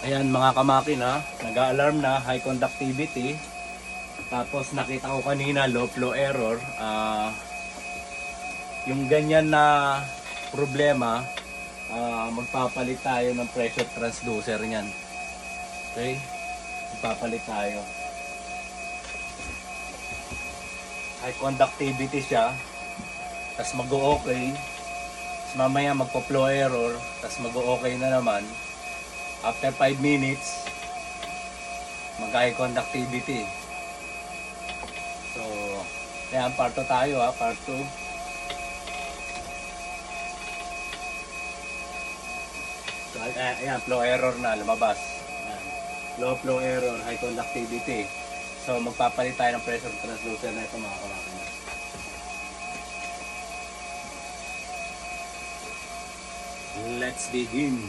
Ayan mga kamakina, nag-a-alarm na, high conductivity. Tapos nakita ko kanina low flow error. Yung ganyan na problema, magpapalit tayo ng pressure transducer niyan. Okay? Magpapalit tayo. High conductivity siya. Tapos mag-o-okay. Tapos mamaya magpa-flow error. Tapos mag-o-okay na naman. After 5 minutes, mag-high conductivity. So, ayan, part 2 tayo ha, part 2. So, ayan, flow error na, lumabas. Ayan. Low flow error, high conductivity. So, magpapalit tayo ng pressure transducer na ito mga kamakina. Let's begin.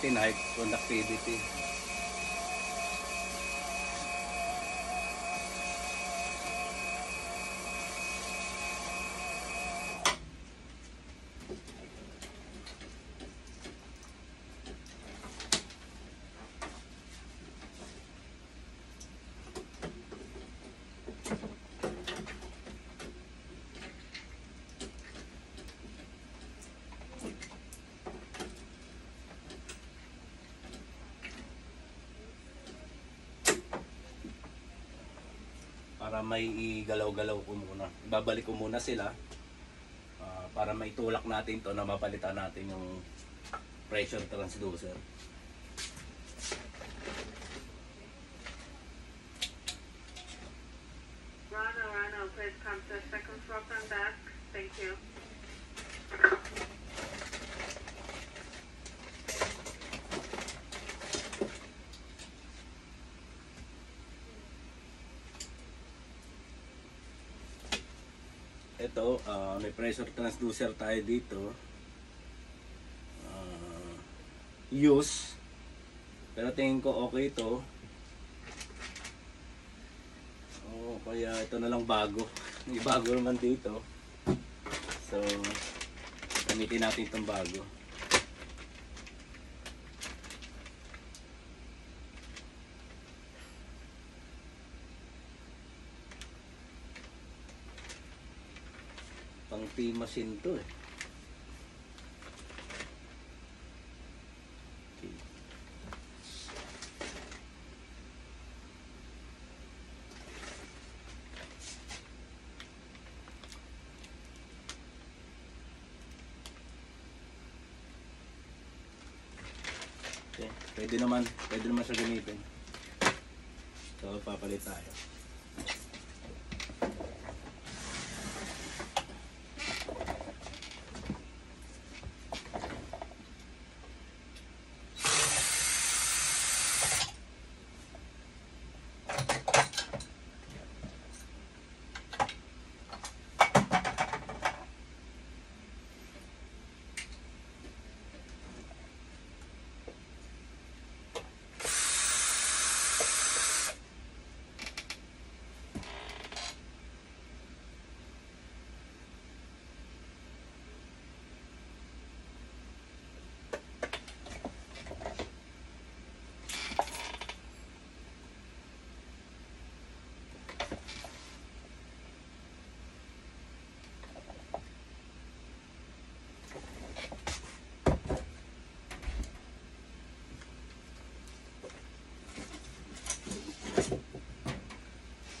High conductivity. Para may igalaw-galaw ko muna. Babalik ko muna sila para maitulak natin to na mapalitan natin yung pressure transducer. Rano, please come to the second floor front desk. Thank you. Ito, may pressure transducer tayo dito. Use. Pero tingin ko okay ito. Kaya ito na lang bago. May bago naman dito. So, gamitin natin itong bago. Pang P-machine to eh. Okay. Okay. Pwede naman siya gamitin. So, papalit tayo.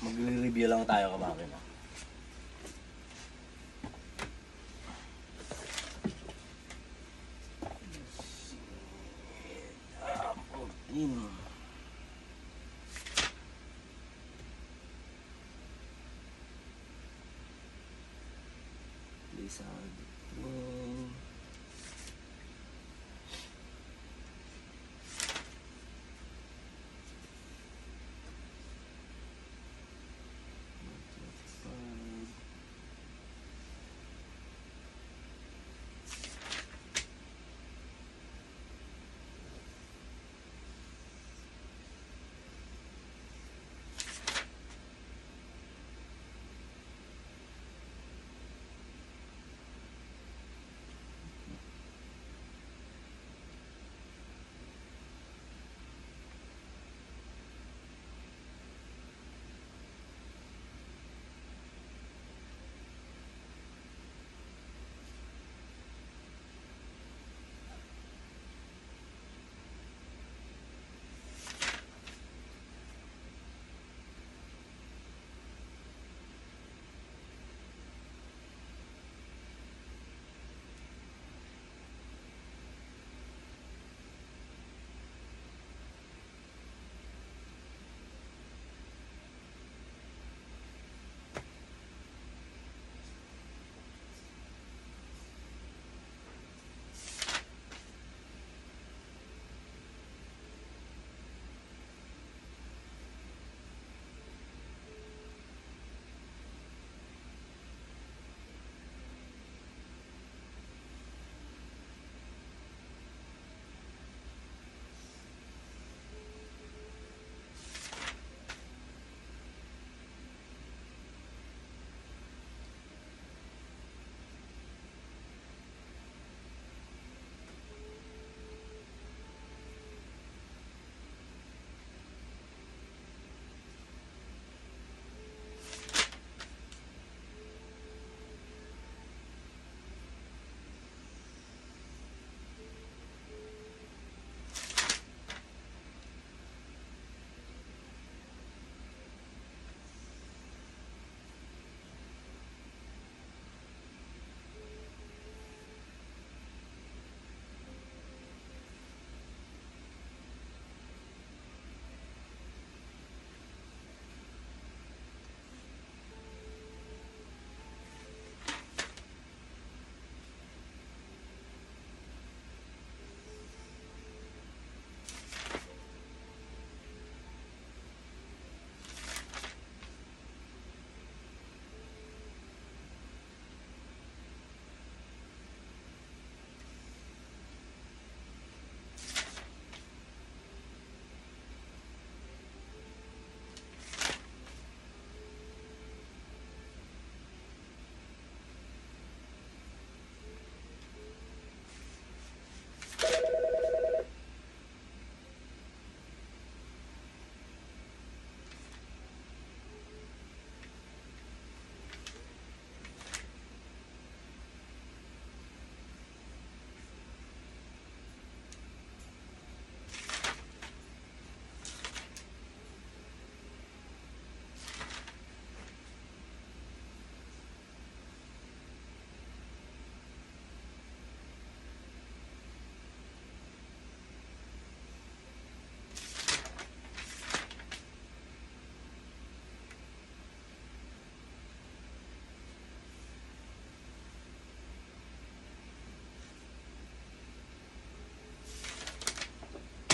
Magre-review lang tayo kamakina. Lisad.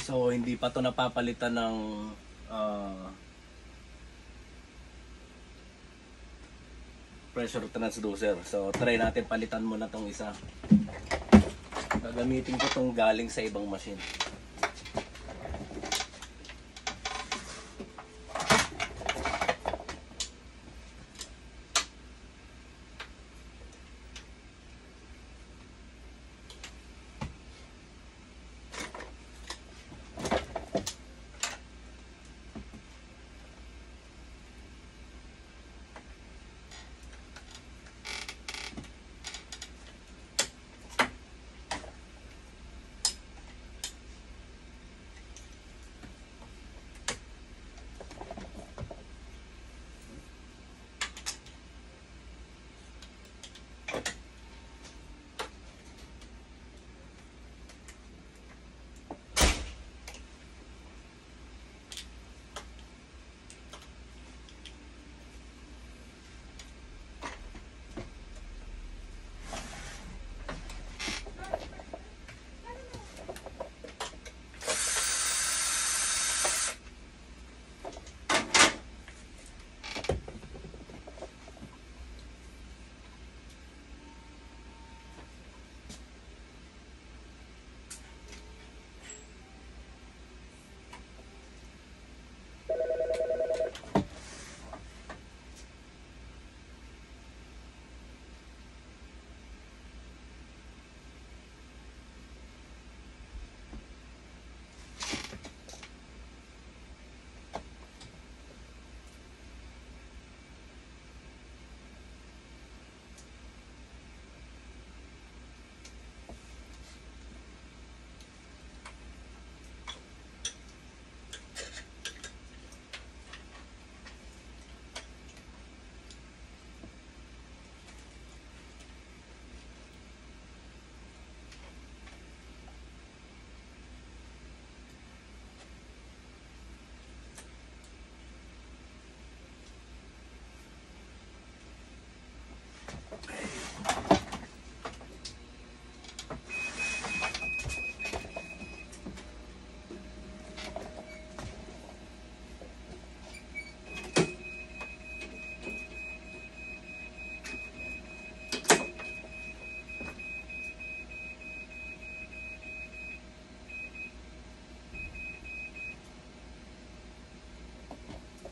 So hindi pa to napapalitan ng pressure transducer. So try natin palitan muna tong isa. Gagamitin ko tong galing sa ibang machine.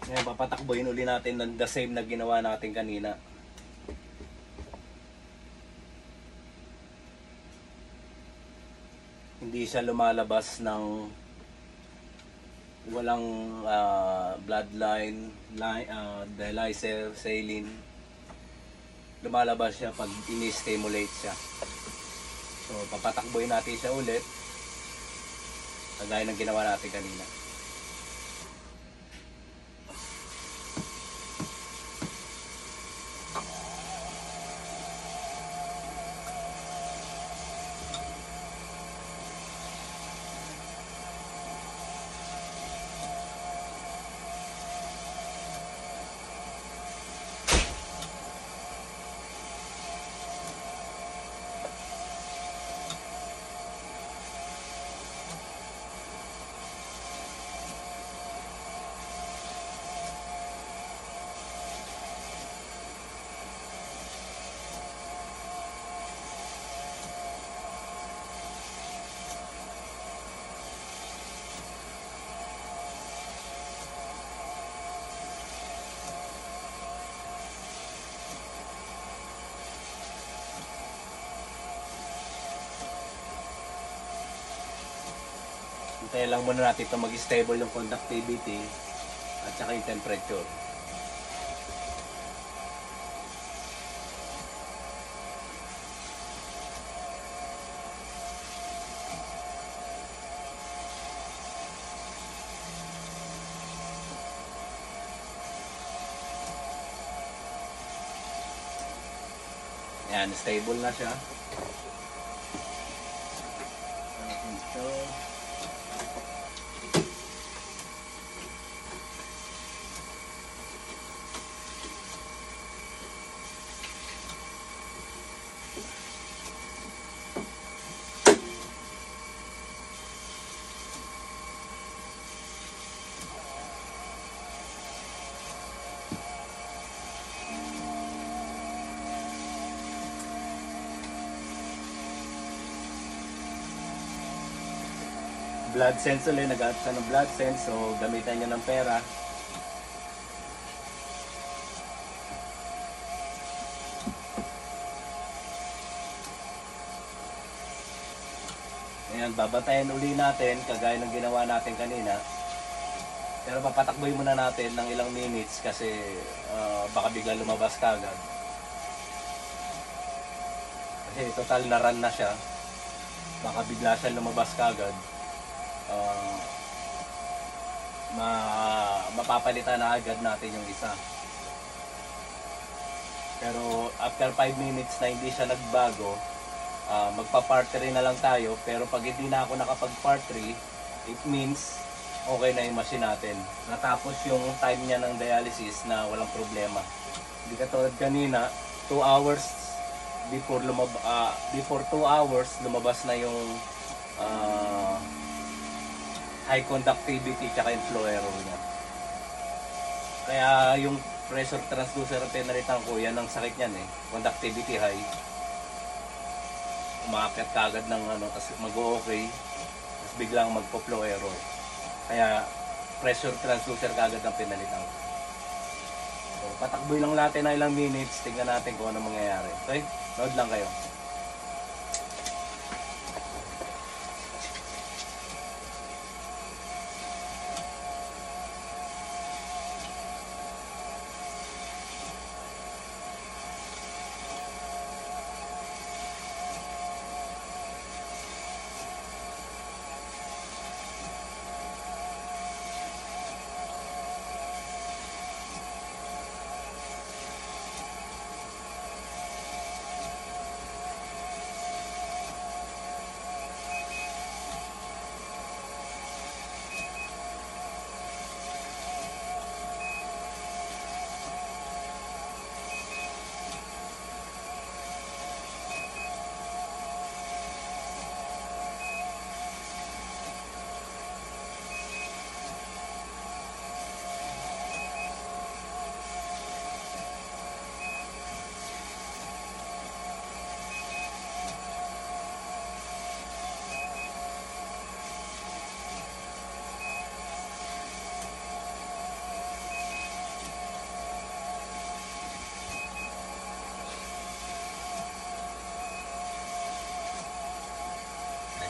Ngayon, papatakboyin uli natin ng the same na ginawa natin kanina. Hindi siya lumalabas ng walang bloodline, dialyzer, saline. Lumalabas siya pag ini-stimulate siya. So, papatakboyin natin siya ulit. Kagaya ng ginawa natin kanina. Hintayin lang muna natin ito mag-stable yung conductivity at saka yung temperature. Yan, stable na siya. Ito. blood sense ulit, nag-add siya ng blood sense, so gamitan niya ng pera. Ayan, babantayan uli natin kagaya ng ginawa natin kanina. Pero papatakboy muna natin ng ilang minutes kasi baka bigla lumabas kagad. Kasi total na run na siya. Baka bigla siya lumabas kagad. Mapapalitan na agad natin yung isa. Pero after 5 minutes na hindi siya nagbago, magpa-part 3 na lang tayo. Pero pag hindi na ako nakapag-part 3, it means okay na yung machine natin. Natapos yung time niya ng dialysis na walang problema. Hindi katulad kanina, 2 hours before 2 hours lumabas na yung high conductivity tsaka yung flow error niya. Kaya yung pressure transducer ang pinalitan ko, yan ang sakit niyan eh. Conductivity high. Umaakit kagad ng tapos mag-o-okay, tapos biglang magpo-flow error. Kaya pressure transducer kagad ang pinalitan ko. So, patakboy lang natin na ilang minutes, tingnan natin kung ano mangyayari. Okay? Load lang kayo.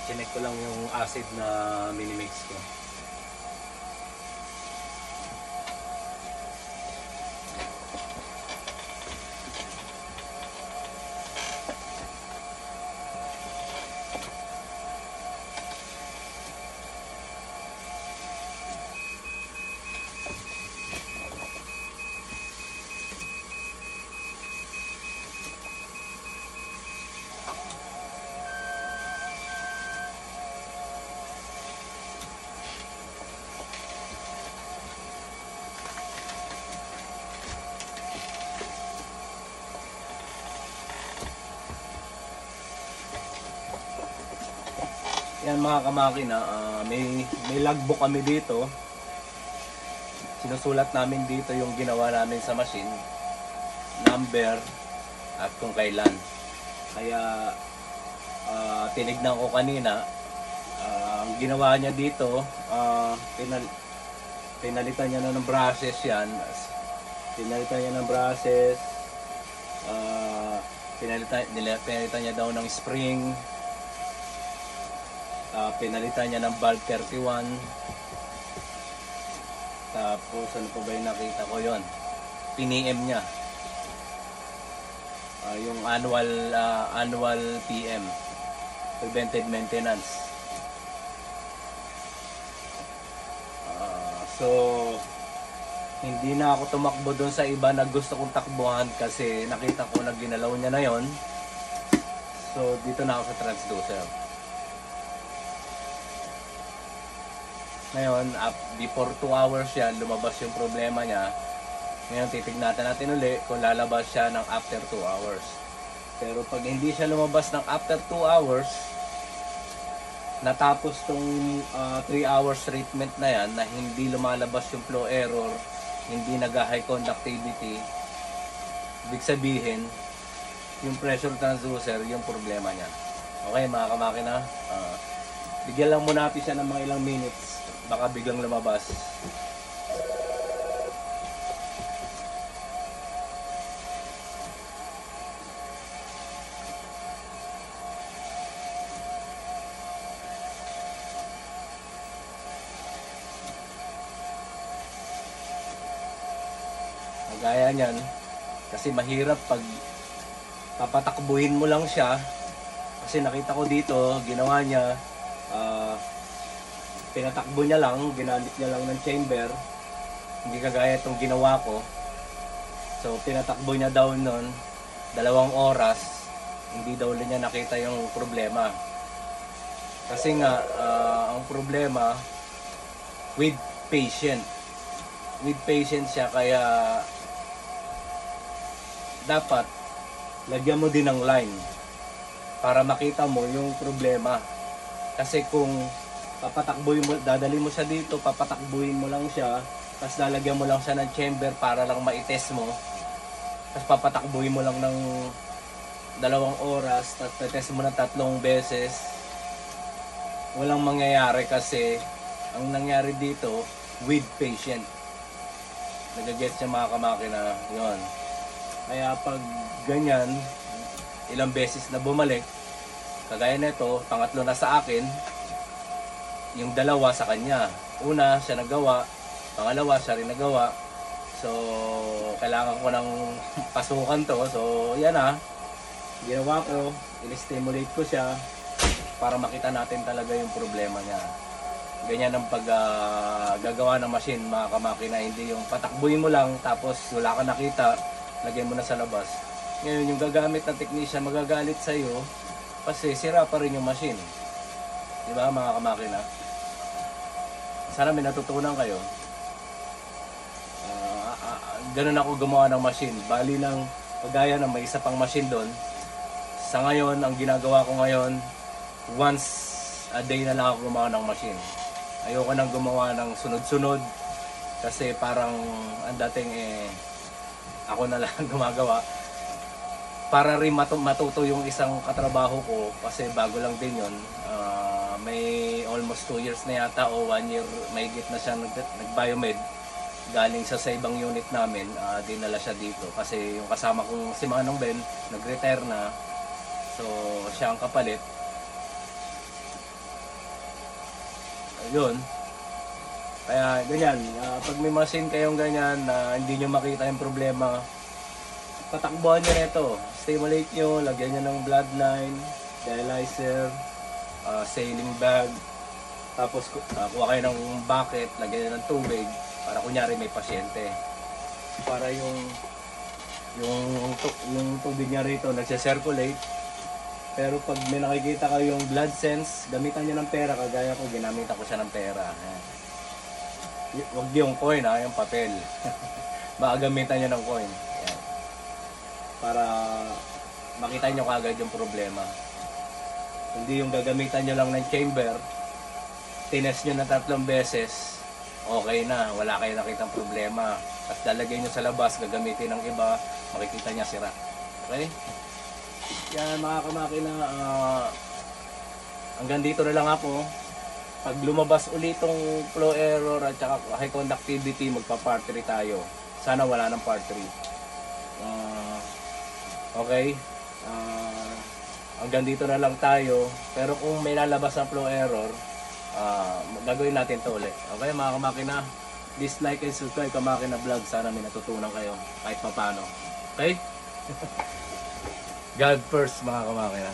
Chinek ko lang yung acid na minimix ko. Yan mga kamakina, may logbook kami dito. Sinusulat namin dito yung ginawa namin sa machine, number at kung kailan. Kaya tinignan ko kanina, ang ginawa niya dito, pinalitan niya na ng brushes yan. Pinalitan niya ng brushes, pinalitan niya daw ng spring. Pinalitan niya ng valve 31. Tapos ano pa ba yung nakita ko yon? Piniem niya. Yung annual PM, preventive maintenance. So hindi na ako tumakbo doon sa iba na gusto kong takbuhan kasi nakita ko na ginalaw niya na yon. So dito na ako sa transducer. Ngayon, before 2 hours yan, lumabas yung problema niya. Ngayon, titignan natin uli kung lalabas siya ng after 2 hours. Pero pag hindi siya lumabas ng after 2 hours, natapos tong 3 hours treatment na yan, na hindi lumalabas yung flow error, hindi nag-high conductivity, ibig sabihin, yung pressure transducer, yung problema niya. Okay mga kamakina, Bigyan lang muna natin siya ng mga ilang minutes. Baka biglang lumabas. Gaya niyan, kasi mahirap pag papatakbuhin mo lang siya. Kasi nakita ko dito, ginawa niya, pinatakbo niya lang, ginamit niya lang ng chamber. Hindi kagaya itong ginawa ko. So pinatakbo niya daw nun 2 oras, hindi daw niya nakita yung problema. Kasi nga, ang problema, with patient. With patient siya, kaya dapat lagyan mo din ng line para makita mo yung problema. Kasi kung papatakbuhin mo, dadali mo siya dito, papatakbuhin mo lang siya, tapos lalagyan mo lang siya ng chamber para lang ma-test mo, tapos papatakbuhin mo lang ng 2 oras, tapos test mo na 3 beses, walang mangyayari. Kasi ang nangyari dito, with patient. Nagagets siya mga kamakina, yun. Kaya pag ganyan, ilang beses na bumalik, kagaya nito, pangatlo na sa akin, yung 2 sa kanya. Una, siya nagawa, pangalawa, siya rin nagawa. So, kailangan ko ng pasukan to. So, yan na. Ginawa ko, in-stimulate ko siya para makita natin talaga yung problema niya. Ganyan ang gagawa ng machine, mga kamakina. Hindi yung patakbuhin mo lang, tapos wala ka nakita, lagyan mo na sa labas. Ngayon, yung gagamit ng technician magagalit sa iyo kasi sira pa rin yung machine. Di ba, mga kamakina? Sana may natutunan kayo. Ganun ako gumawa ng machine. Bali ng kagaya ng may isa pang machine doon. Sa ngayon, ang ginagawa ko ngayon, once a day na lang ako gumawa ng machine. Ayoko nang gumawa ng sunod-sunod kasi parang ang dating ako na lang gumagawa. Para rin matuto yung isang katrabaho ko kasi bago lang din yun. May almost 2 years na yata o 1 year mahigit na siya nag-biomed. Galing sa ibang unit namin, dinala siya dito kasi yung kasama kong si Manong Ben nag-retire na. So siya ang kapalit. Ayun. Kaya ganyan, pag may machine kayong ganyan na hindi nyo makita yung problema, patakbuhan nyo nito, stimulate nyo, lagyan nyo ng bloodline, dialyzer, saline bag, tapos kuha kayo ng bucket, lagyan nyo ng tubig para kunyari may pasyente, para yung tubig niya rito nagse-circulate. Pero pag may nakikita kayo yung blood sense, gamitan nyo ng pera, kagaya ko, ginamitan ko siya ng pera. Huwag yung coin, yung papel. Baka gamitan nyo ng coin. Ayan. Para makita nyo kagad yung problema. Hindi yung gagamitan nyo lang ng chamber, tinest nyo na 3 beses, okay na, wala kayo nakitang problema. Tapos lalagay nyo sa labas, gagamitin ng iba, makikita niya sira. Okay? Yan mga kamakina, hanggang dito na lang ako. Pag lumabas ulit tong flow error at saka high conductivity, magpa-part 3 tayo. Sana wala ng part 3. Okay? Hanggang dito na lang tayo. Pero kung may lalabas ng flow error, gagawin natin to ulit. Okay mga kamakina? Please like and subscribe Kamakina Vlog. Sana may natutunan kayo kahit papano. Okay? God first mga kamakina.